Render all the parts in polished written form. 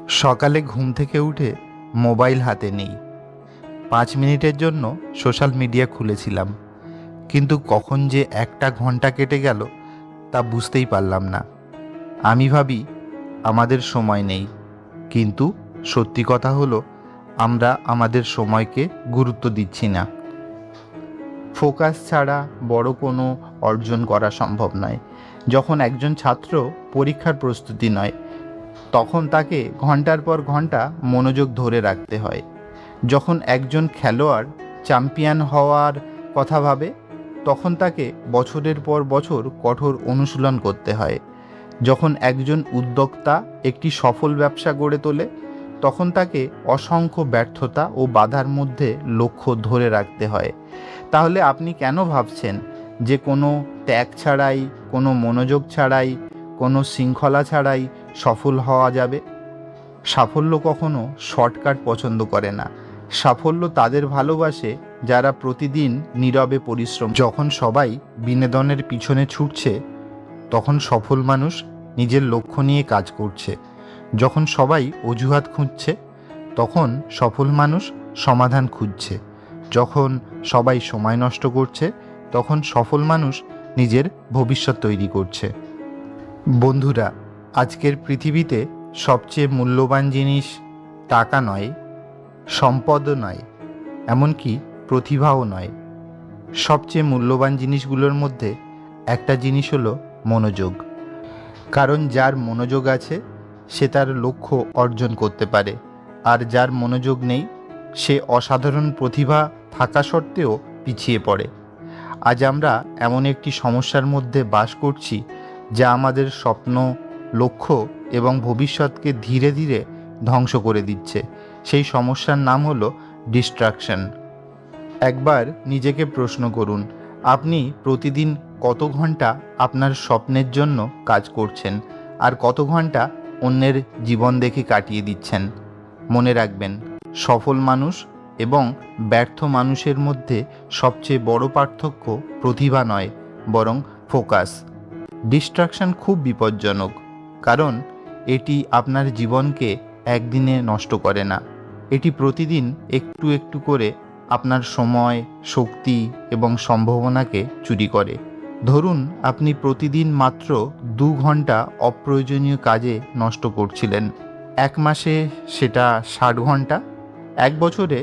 সকালে ঘুম থেকে উঠে মোবাইল হাতে নেই। 5 মিনিটের জন্য সোশ্যাল মিডিয়া খুলেছিলাম, কিন্তু কখন যে 1 ঘন্টা কেটে গেল তা বুঝতেই পারলাম না। আমি ভাবি আমাদের সময় নেই, কিন্তু সত্যি কথা হলো আমরা আমাদের সময়কে গুরুত্ব দিচ্ছি না। ফোকাস ছাড়া বড় কোনো অর্জন করা সম্ভব নয়। যখন একজন ছাত্র পরীক্ষার প্রস্তুতি নয়, তখন তাকে ঘন্টার পর ঘন্টা মনোযোগ ধরে রাখতে হয়। যখন একজন খেলোয়াড় চ্যাম্পিয়ন হওয়ার কথা ভাবে, তখন তাকে বছরের পর বছর কঠোর অনুশীলন করতে হয়। যখন একজন উদ্যোক্তা একটি সফল ব্যবসা গড়ে তোলে, তখন তাকে অসংখ্য ব্যর্থতা ও বাধার মধ্যে লক্ষ্য ধরে রাখতে হয়। তাহলে আপনি কেন ভাবছেন যে কোনো ত্যাগ ছাড়াই, কোনো মনোযোগ ছাড়াই, কোনো শৃঙ্খলা ছাড়াই সফল হওয়া যাবে? সাফল্য কখনো শর্টকাট পছন্দ করে না। সাফল্য তাদের ভালোবাসে যারা প্রতিদিন নীরবে পরিশ্রম। যখন সবাই বিনোদনের পিছনে ছুটছে, তখন সফল মানুষ নিজের লক্ষ্য নিয়ে কাজ করছে। যখন সবাই অজুহাত খুঁজছে, তখন সফল মানুষ সমাধান খুঁজছে। যখন সবাই সময় নষ্ট করছে, তখন সফল মানুষ নিজের ভবিষ্যৎ তৈরি করছে। বন্ধুরা, আজকের পৃথিবীতে সবচেয়ে মূল্যবান জিনিস টাকা নয়, সম্পদও নয়, এমনকি প্রতিভাও নয়। সবচেয়ে মূল্যবান জিনিসগুলোর মধ্যে একটা জিনিস হলো মনোযোগ। কারণ যার মনোযোগ আছে সে তার লক্ষ্য অর্জন করতে পারে, আর যার মনোযোগ নেই সে অসাধারণ প্রতিভা থাকা সত্ত্বেও পিছিয়ে পড়ে। আজ আমরা এমন একটি সমস্যার মধ্যে বাস করছি যা আমাদের স্বপ্ন, লক্ষ্য এবং ভবিষ্যৎকে ধীরে ধীরে ধ্বংস করে দিচ্ছে। সেই সমস্যার নাম হলো ডিস্ট্রাকশন। একবার নিজেকে প্রশ্ন করুন, আপনি প্রতিদিন কত ঘন্টা আপনার স্বপ্নের জন্য কাজ করছেন, আর কত ঘন্টা অন্যের জীবন দেখে কাটিয়ে দিচ্ছেন? মনে রাখবেন, সফল মানুষ এবং ব্যর্থ মানুষের মধ্যে সবচেয়ে বড় পার্থক্য প্রতিভা নয়, বরং ফোকাস। ডিস্ট্রাকশন খুব বিপজ্জনক, কারণ এটি আপনার জীবনকে একদিনে নষ্ট করে না। এটি প্রতিদিন একটু একটু করে আপনার সময়, শক্তি এবং সম্ভাবনাকে চুরি করে। ধরুন আপনি প্রতিদিন মাত্র 2 ঘন্টা অপ্রয়োজনীয় কাজে নষ্ট করছিলেন। 1 মাসে সেটা 60 ঘন্টা, 1 বছরে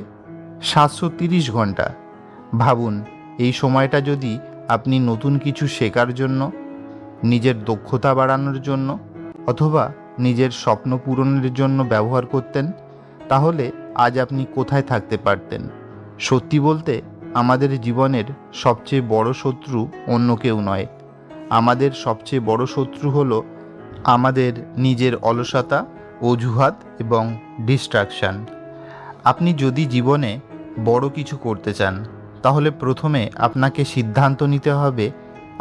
730 ঘন্টা। ভাবুন, এই সময়টা যদি আপনি নতুন কিছু শেখার জন্য, নিজের দক্ষতা বাড়ানোর জন্য অথবা নিজের স্বপ্ন পূরণের জন্য ব্যবহার করতেন, তাহলে আজ আপনি কোথায় থাকতে পারতেন? সত্যি বলতে, আমাদের জীবনের সবচেয়ে বড় শত্রু অন্য কেউ নয়। আমাদের সবচেয়ে বড় শত্রু হলো আমাদের নিজের অলসতা, অজুহাত এবং ডিস্ট্রাকশন। আপনি যদি জীবনে বড় কিছু করতে চান, তাহলে প্রথমে আপনাকে সিদ্ধান্ত নিতে হবে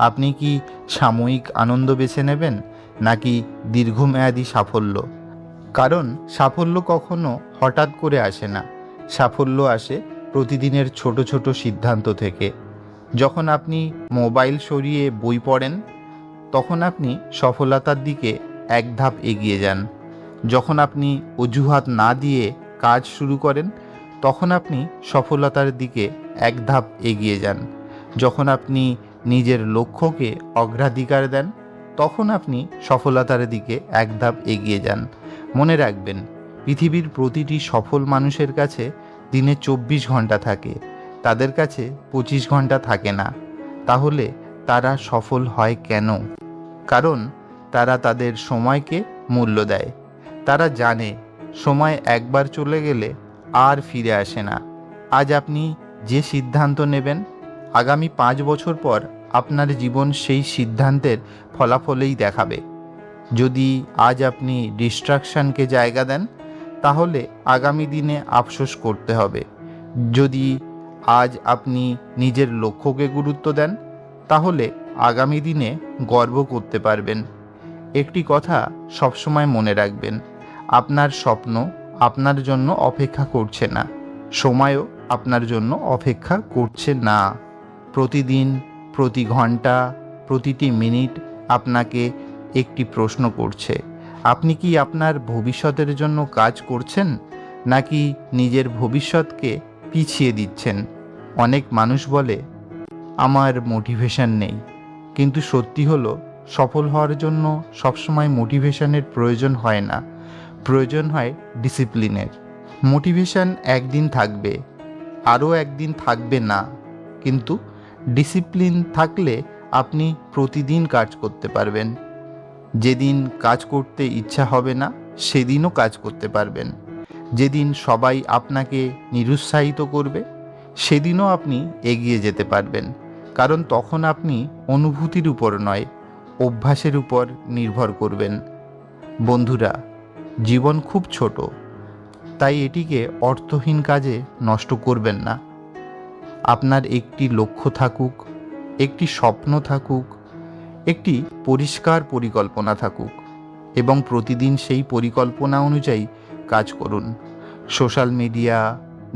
আপনি কি সাময়িক আনন্দ বেছে নেবেন নাকি দীর্ঘমেয়াদী সাফল্য। কারণ সাফল্য কখনো হঠাৎ করে আসে না। সাফল্য আসে প্রতিদিনের ছোট ছোট সিদ্ধান্ত থেকে। যখন আপনি মোবাইল সরিয়ে বই পড়েন, তখন আপনি সফলতার দিকে 1 ধাপ এগিয়ে যান। যখন আপনি অজুহাত না দিয়ে কাজ শুরু করেন, তখন আপনি সফলতার দিকে 1 ধাপ এগিয়ে যান। যখন আপনি নিজের লক্ষ্যকে অগ্রাধিকার দেন, তখন আপনি সফলতার দিকে 1 ধাপ এগিয়ে যান। মনে রাখবেন, পৃথিবীর প্রতিটি সফল মানুষের কাছে দিনে 24 ঘন্টা থাকে, তাদের কাছে 25 ঘন্টা থাকে না। তাহলে তারা সফল হয় কেন? কারণ তারা তাদের সময়কে মূল্য দেয়। তারা জানে সময় একবার চলে গেলে আর ফিরে আসে না। আজ আপনি যে সিদ্ধান্ত নেবেন, আগামী 5 বছর পর আপনার জীবন সেই সিদ্ধান্তের ফলাফলেই দেখাবে। যদি আজ আপনি ডিস্ট্রাকশনকে জায়গা দেন, তাহলে আগামী দিনে আফসোস করতে হবে। যদি আজ আপনি নিজের লক্ষ্যকে গুরুত্ব দেন, তাহলে আগামী দিনে গর্ব করতে পারবেন। একটি কথা সবসময় মনে রাখবেন, আপনার স্বপ্ন আপনার জন্য অপেক্ষা করছে না, সময়ও আপনার জন্য অপেক্ষা করছে না। প্রতিদিন, প্রতি ঘন্টা, প্রতিটি মিনিট আপনাকে একটি প্রশ্ন করছে, আপনি কি আপনার ভবিষ্যতের জন্য কাজ করছেন, নাকি নিজের ভবিষ্যৎকে পিছিয়ে দিচ্ছেন? অনেক মানুষ বলে আমার মোটিভেশন নেই, কিন্তু সত্যি হলো সফল হওয়ার জন্য সবসময় মোটিভেশনের প্রয়োজন হয় না, প্রয়োজন হয় ডিসিপ্লিনের। মোটিভেশন একদিন থাকবে, আরও একদিন থাকবে না, কিন্তু ডিসিপ্লিন থাকলে আপনি প্রতিদিন কাজ করতে পারবেন। যেদিন কাজ করতে ইচ্ছা হবে না সেদিনও কাজ করতে পারবেন। যেদিন সবাই আপনাকে নিরুৎসাহিত করবে সেদিনও আপনি এগিয়ে যেতে পারবেন, কারণ তখন আপনি অনুভূতির উপর নয়, অভ্যাসের উপর নির্ভর করবেন। বন্ধুরা, জীবন খুব ছোট, তাই এটিকে অর্থহীন কাজে নষ্ট করবেন না। আপনার একটি লক্ষ্য থাকুক, একটি স্বপ্ন থাকুক, একটি পরিষ্কার পরিকল্পনা থাকুক, এবং প্রতিদিন সেই পরিকল্পনা অনুযায়ী কাজ করুন। সোশ্যাল মিডিয়া,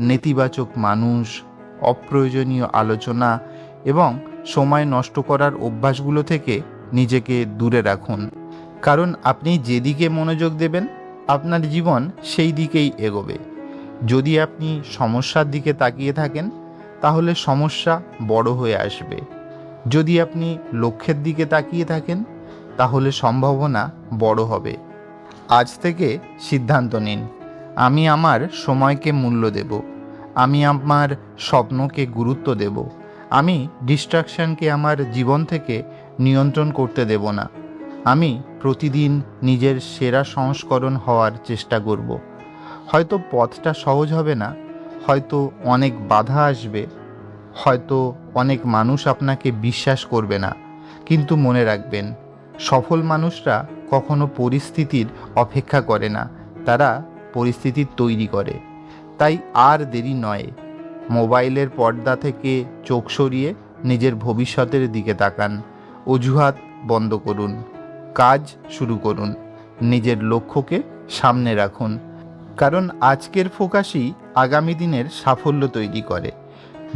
নেতিবাচক মানুষ, অপ্রয়োজনীয় আলোচনা এবং সময় নষ্ট করার অভ্যাসগুলো থেকে নিজেকে দূরে রাখুন, কারণ আপনি যেদিকে মনোযোগ দেবেন আপনার জীবন সেই দিকেই এগোবে। যদি আপনি সমস্যার দিকে তাকিয়ে থাকেন তাহলে সমস্যা বড় হয়ে আসবে। যদি আপনি লক্ষ্যের দিকে তাকিয়ে থাকেন তাহলে সম্ভাবনা বড় হবে। আজ থেকে সিদ্ধান্ত নিন, আমি আমার সময়কে মূল্য দেব, আমি আমার স্বপ্নকে গুরুত্ব দেব, আমি ডিস্ট্রাকশনকে আমার জীবন থেকে নিয়ন্ত্রণ করতে দেব না। আমি প্রতিদিন নিজের সেরা সংস্করণ হওয়ার চেষ্টা করব। হয়তো পথটা সহজ হবে না, হয়তো অনেক বাধা আসবে, হয়তো অনেক মানুষ আপনাকে বিশ্বাস করবে না, কিন্তু মনে রাখবেন, সফল মানুষরা কখনো পরিস্থিতির অপেক্ষা করে না, তারা পরিস্থিতি তৈরি করে। তাই আর দেরি নয়, মোবাইলের পর্দা থেকে চোখ সরিয়ে নিজের ভবিষ্যতের দিকে তাকান। অজুহাত বন্ধ করুন, কাজ শুরু করুন, নিজের লক্ষ্যকে সামনে রাখুন, কারণ আজকের ফোকাসই আগামী দিনের সাফল্য তৈরি করে।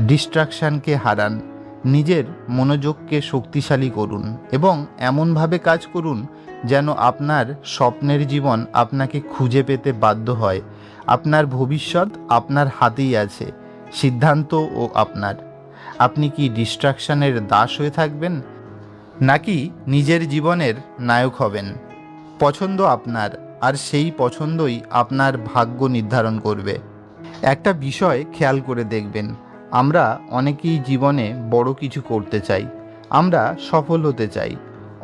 ডিস্ট্রাকশানকে হারান, নিজের মনোযোগকে শক্তিশালী করুন এবং এমনভাবে কাজ করুন যেন আপনার স্বপ্নের জীবন আপনাকে খুঁজে পেতে বাধ্য হয়। আপনার ভবিষ্যৎ আপনার হাতেই আছে, সিদ্ধান্তও আপনার। আপনি কি ডিস্ট্রাকশানের দাস হয়ে থাকবেন, নাকি নিজের জীবনের নায়ক হবেন? পছন্দ আপনার, আর সেই পছন্দই আপনার ভাগ্য নির্ধারণ করবে। একটা বিষয় খেয়াল করে দেখবেন, আমরা অনেকেই জীবনে বড় কিছু করতে চাই, আমরা সফল হতে চাই,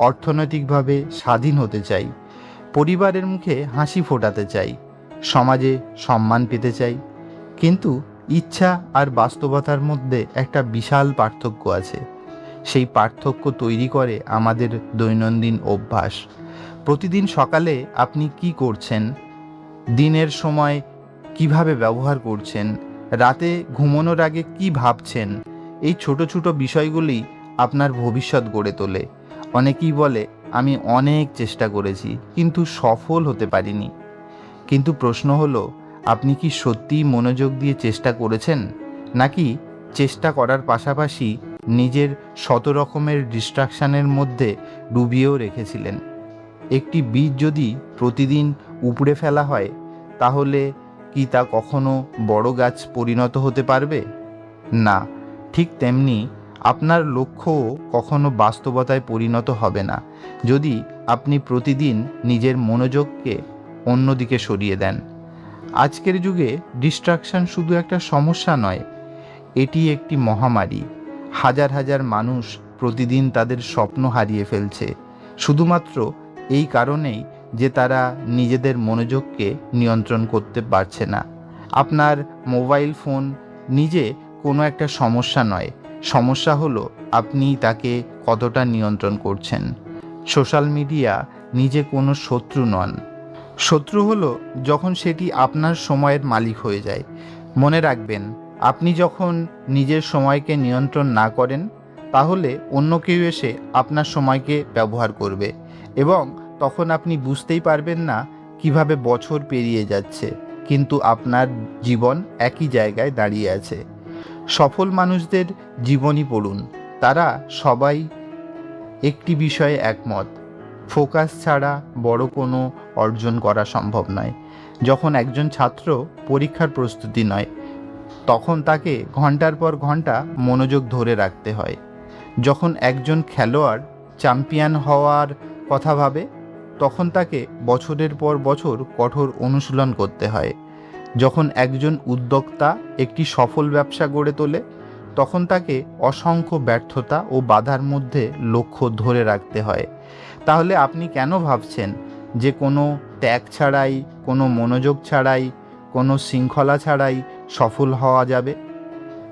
অর্থনৈতিকভাবে স্বাধীন হতে চাই, পরিবারের মুখে হাসি ফোটাতে চাই, সমাজে সম্মান পেতে চাই, কিন্তু ইচ্ছা আর বাস্তবতার মধ্যে একটা বিশাল পার্থক্য আছে। সেই পার্থক্য তৈরি করে আমাদের দৈনন্দিন অভ্যাস। প্রতিদিন সকালে আপনি কি করছেন, দিনের সময় কিভাবে ব্যবহার করছেন, রাতে ঘুমানোর আগে কি ভাবছেন, এই ছোট ছোট বিষয়গুলি আপনার ভবিষ্যৎ গড়ে তোলে। অনেকেই বলে আমি অনেক চেষ্টা করেছি কিন্তু সফল হতে পারিনি, কিন্তু প্রশ্ন হলো, আপনি কি সত্যিই মনোযোগ দিয়ে চেষ্টা করেছেন, নাকি চেষ্টা করার পাশাপাশি নিজের শত রকমের ডিস্ট্রাকশানের মধ্যে ডুবিয়েও রেখেছিলেন? একটি বীজ যদি প্রতিদিন উপড়ে ফেলা হয় তাহলে কি তা কখনো বড় গাছ পরিণত হতে পারবে? না। ঠিক তেমনি আপনার লক্ষ্যও কখনো বাস্তবতায় পরিণত হবে না যদি আপনি প্রতিদিন নিজের মনোযোগকে অন্যদিকে সরিয়ে দেন। আজকের যুগে ডিস্ট্রাকশন শুধু একটা সমস্যা নয়, এটি একটি মহামারী। হাজার হাজার মানুষ প্রতিদিন তাদের স্বপ্ন হারিয়ে ফেলছে শুধুমাত্র এই কারণেই যে তারা নিজেদের মনোযোগকে নিয়ন্ত্রণ করতে পারছে না। আপনার মোবাইল ফোন নিজে কোনো একটা সমস্যা নয়, সমস্যা হলো আপনি তাকে কতটা নিয়ন্ত্রণ করছেন। সোশ্যাল মিডিয়া নিজে কোনো শত্রু নন, শত্রু হলো যখন সেটি আপনার সময়ের মালিক হয়ে যায়। মনে রাখবেন, আপনি যখন নিজের সময়কে নিয়ন্ত্রণ না করেন তাহলে অন্য কেউ এসে আপনার সময়কে ব্যবহার করবে এবং তখন আপনি বুঝতেই পারবেন না কিভাবে বছর পেরিয়ে যাচ্ছে, কিন্তু আপনার জীবন একই জায়গায় দাঁড়িয়ে আছে। সফল মানুষদের জীবনী পড়ুন, তারা সবাই একটি বিষয়ে একমত, ফোকাস ছাড়া বড় কোনো অর্জন করা সম্ভব নয়। যখন একজন ছাত্র পরীক্ষার প্রস্তুতি নয়, তখন তাকে ঘন্টার পর ঘন্টা মনোযোগ ধরে রাখতে হয়। যখন একজন খেলোয়াড় চ্যাম্পিয়ন হওয়ার কথা ভাবে, তখন তাকে বছরের পর বছর কঠোর অনুশীলন করতে হয়। যখন একজন উদ্যোক্তা একটি সফল ব্যবসা গড়ে তোলে, তখন তাকে অসংখ্য ব্যর্থতা ও বাধার মধ্যে লক্ষ্য ধরে রাখতে হয়। তাহলে আপনি কেন ভাবছেন যে কোনো ত্যাগ ছাড়াই, কোনো মনোযোগ ছাড়াই, কোনো শৃঙ্খলা ছাড়াই সফল হওয়া যাবে?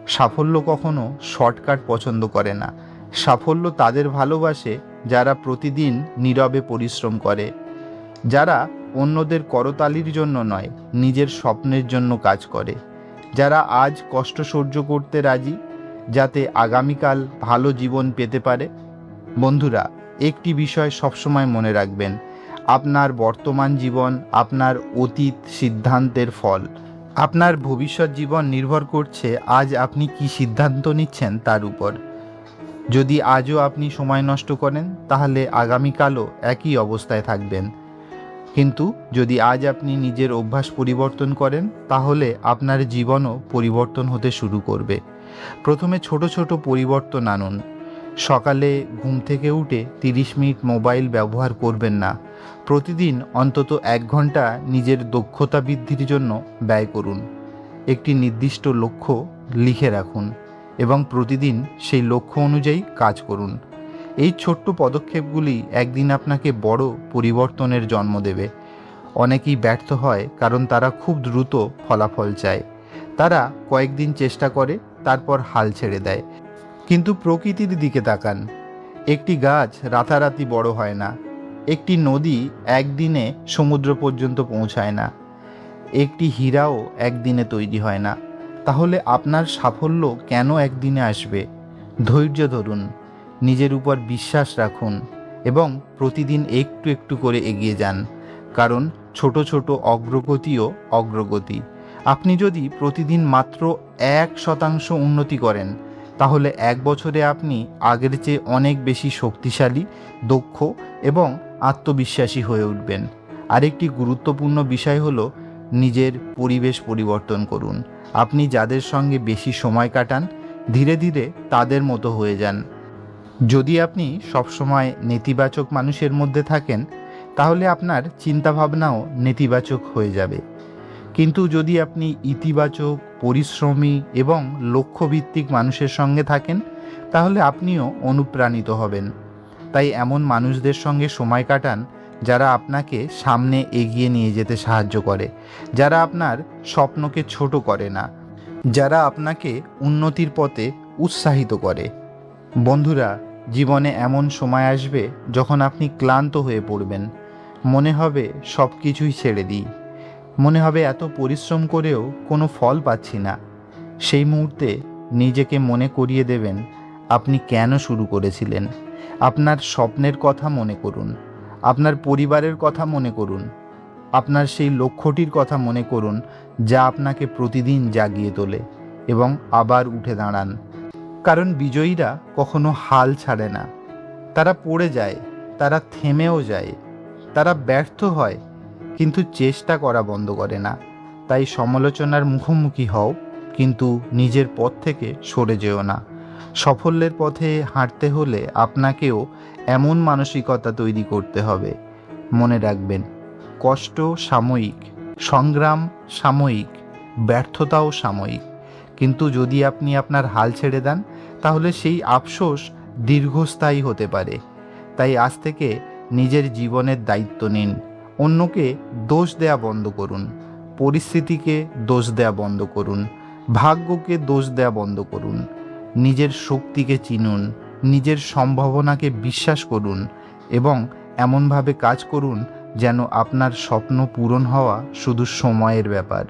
সাফল্য কখনো শর্টকাট পছন্দ করে না। সাফল্য তাদের ভালোবাসে যারা প্রতিদিন নীরবে পরিশ্রম করে, যারা অন্যদের করতালির জন্য নয়, নিজের স্বপ্নের জন্য কাজ করে, যারা আজ কষ্ট সহ্য করতে রাজি যাতে আগামীকাল ভালো জীবন পেতে পারে। বন্ধুরা, একটি বিষয় সবসময় মনে রাখবেন, আপনার বর্তমান জীবন আপনার অতীত সিদ্ধান্তের ফল। আপনার ভবিষ্যৎ জীবন নির্ভর করছে আজ আপনি কি সিদ্ধান্ত নিচ্ছেন তার উপর। যদি আজও আপনি সময় নষ্ট করেন, তাহলে আগামীকালও একই অবস্থায় থাকবেন। কিন্তু যদি আজ আপনি নিজের অভ্যাস পরিবর্তন করেন, তাহলে আপনার জীবনও পরিবর্তন হতে শুরু করবে। প্রথমে ছোট ছোট পরিবর্তন আনুন। সকালে ঘুম থেকে উঠে 30 মিনিট মোবাইল ব্যবহার করবেন না। প্রতিদিন অন্তত 1 ঘন্টা নিজের দক্ষতা বৃদ্ধির জন্য ব্যয় করুন। একটি নির্দিষ্ট লক্ষ্য লিখে রাখুন এবং প্রতিদিন সেই লক্ষ্য অনুযায়ী কাজ করুন। এই ছোট্ট পদক্ষেপগুলি একদিন আপনাকে বড় পরিবর্তনের জন্ম দেবে। অনেকেই ব্যর্থ হয় কারণ তারা খুব দ্রুত ফলাফল চায়। তারা কয়েকদিন চেষ্টা করে, তারপর হাল ছেড়ে দেয়। কিন্তু প্রকৃতির দিকে তাকান। একটি গাছ রাতারাতি বড় হয় না। একটি নদী একদিনে সমুদ্র পর্যন্ত পৌঁছায় না। একটি হীরাও একদিনে তৈরি হয় না। তাহলে আপনার সাফল্য কেন একদিনে আসবে? ধৈর্য ধরুন, নিজের উপর বিশ্বাস রাখুন এবং প্রতিদিন একটু একটু করে এগিয়ে যান। কারণ ছোট ছোট অগ্রগতিও অগ্রগতি। আপনি যদি প্রতিদিন মাত্র 1% উন্নতি করেন, তাহলে 1 বছরে আপনি আগের চেয়ে অনেক বেশি শক্তিশালী, দক্ষ এবং আত্মবিশ্বাসী হয়ে উঠবেন। আরেকটি গুরুত্বপূর্ণ বিষয় হলো নিজের পরিবেশ পরিবর্তন করুন। আপনি যাদের সঙ্গে বেশি সময় কাটান, ধীরে ধীরে তাদের মতো হয়ে যান। যদি আপনি সবসময় নেতিবাচক মানুষের মধ্যে থাকেন, তাহলে আপনার চিন্তাভাবনাও নেতিবাচক হয়ে যাবে। কিন্তু যদি আপনি ইতিবাচক, পরিশ্রমী এবং লক্ষ্যভিত্তিক মানুষের সঙ্গে থাকেন, তাহলে আপনিও অনুপ্রাণিত হবেন। তাই এমন মানুষদের সঙ্গে সময় কাটান যারা আপনাকে সামনে এগিয়ে নিয়ে যেতে সাহায্য করে, যারা আপনার স্বপ্নকে ছোট করে না, যারা আপনাকে উন্নতির পথে উৎসাহিত করে। বন্ধুরা, জীবনে এমন সময় আসবে যখন আপনি ক্লান্ত হয়ে পড়বেন। মনে হবে সব কিছুই ছেড়ে দিই। মনে হবে এত পরিশ্রম করেও কোনো ফল পাচ্ছি না। সেই মুহূর্তে নিজেকে মনে করিয়ে দেবেন আপনি কেন শুরু করেছিলেন। আপনার স্বপ্নের কথা মনে করুন, আপনার পরিবারের কথা মনে করুন, আপনার সেই লক্ষ্যটির কথা মনে করুন যা আপনাকে প্রতিদিন জাগিয়ে তোলে এবং আবার উঠে দাঁড়ান। কারণ বিজয়ীরা কখনো হাল ছাড়ে না। তারা পড়ে যায়, তারা থেমেও যায়, তারা ব্যর্থ হয়, কিন্তু চেষ্টা করা বন্ধ করে না। তাই সমালোচনার মুখোমুখি হও, কিন্তু নিজের পথ থেকে সরে যেও না। সাফল্যের পথে হাঁটতে হলে আপনাকেও এমন মানসিকতা তৈরি করতে হবে। মনে রাখবেন, কষ্ট সাময়িক, সংগ্রাম সাময়িক, ব্যর্থতাও সাময়িক। কিন্তু যদি আপনি আপনার হাল ছেড়ে দেন, তাহলে সেই আফসোস দীর্ঘস্থায়ী হতে পারে। তাই আজ থেকে নিজের জীবনের দায়িত্ব নিন। অন্যকে দোষ দেয়া বন্ধ করুন, পরিস্থিতিকে দোষ দেয়া বন্ধ করুন, ভাগ্যকে দোষ দেয়া বন্ধ করুন। নিজের শক্তিকে চিনুন, নিজের সম্ভাবনাকে বিশ্বাস করুন এবং এমনভাবে কাজ করুন যেন আপনার স্বপ্ন পূরণ হওয়া শুধু সময়ের ব্যাপার।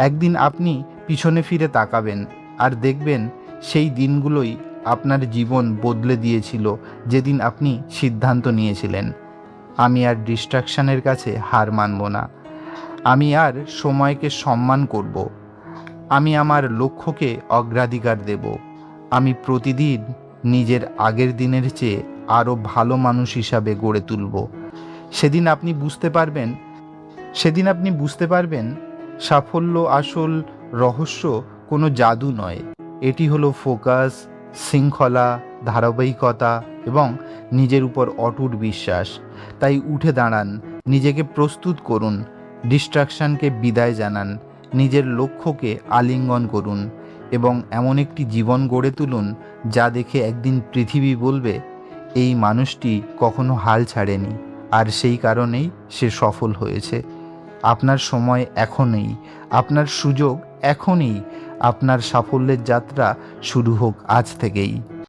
একদিন আপনি পিছনে ফিরে তাকাবেন আর দেখবেন সেই দিনগুলোই আপনার জীবন বদলে দিয়েছিল, যেদিন আপনি সিদ্ধান্ত নিয়েছিলেন, আমি আর ডিস্ট্রাকশনের কাছে হার মানব না, আমি আর সময়কে সম্মান করব, আমি আমার লক্ষ্যকে অগ্রাধিকার দেব, আমি প্রতিদিন নিজের আগের দিনের চেয়ে আরও ভালো মানুষ হিসাবে গড়ে তুলব। সেদিন আপনি বুঝতে পারবেন সাফল্য আসল রহস্য কোনো জাদু নয়, এটি হলো ফোকাস, শৃঙ্খলা, ধারাবাহিকতা এবং নিজের উপর অটুট বিশ্বাস। তাই উঠে দাঁড়ান, নিজেকে প্রস্তুত করুন, ডিস্ট্রাকশনকে বিদায় জানান, নিজের লক্ষ্যকে আলিঙ্গন করুন এবং এমন একটি জীবন গড়ে তুলুন যা দেখে একদিন পৃথিবী বলবে এই মানুষটি কখনো হাল ছাড়েনি, আর সেই কারণেই সে সফল হয়েছে। আপনার সময় এখনই, আপনার সুযোগ এখনই, আপনার সাফল্যের যাত্রা শুরু হোক আজ থেকেই।